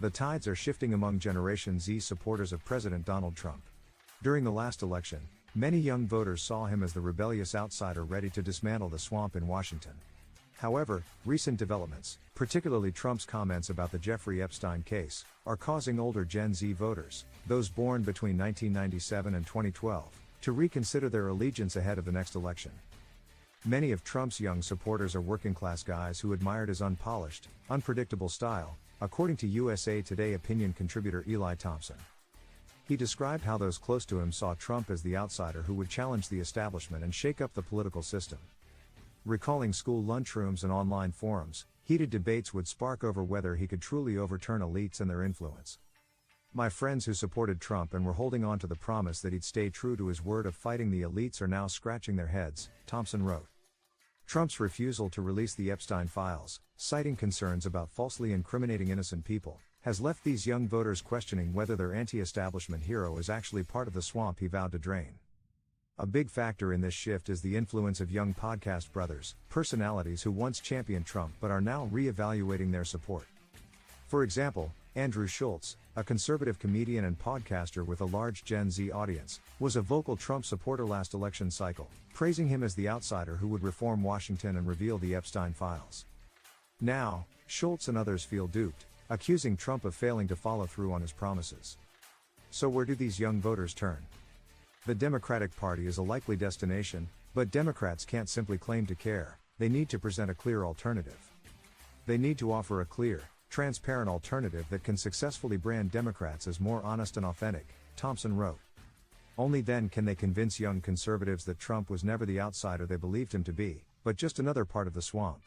The tides are shifting among Generation Z supporters of President Donald Trump. During the last election, many young voters saw him as the rebellious outsider ready to dismantle the swamp in Washington. However, recent developments, particularly Trump's comments about the Jeffrey Epstein case, are causing older Gen Z voters, those born between 1997 and 2012, to reconsider their allegiance ahead of the next election. Many of Trump's young supporters are working-class guys who admired his unpolished, unpredictable style, according to USA Today opinion contributor Eli Thompson. He described how those close to him saw Trump as the outsider who would challenge the establishment and shake up the political system. Recalling school lunchrooms and online forums, heated debates would spark over whether he could truly overturn elites and their influence. "My friends who supported Trump and were holding on to the promise that he'd stay true to his word of fighting the elites are now scratching their heads," Thompson wrote. Trump's refusal to release the Epstein files, citing concerns about falsely incriminating innocent people, has left these young voters questioning whether their anti-establishment hero is actually part of the swamp he vowed to drain. A big factor in this shift is the influence of young podcast brothers, personalities who once championed Trump but are now re-evaluating their support. For example, Andrew Schulz, a conservative comedian and podcaster with a large Gen Z audience, was a vocal Trump supporter last election cycle, praising him as the outsider who would reform Washington and reveal the Epstein files. Now, Schulz and others feel duped, accusing Trump of failing to follow through on his promises. So where do these young voters turn? The Democratic Party is a likely destination, but Democrats can't simply claim to care, they need to present a clear alternative. They need to offer a clear, transparent alternative that can successfully brand Democrats as more honest and authentic, Thompson wrote. Only then can they convince young conservatives that Trump was never the outsider they believed him to be, but just another part of the swamp.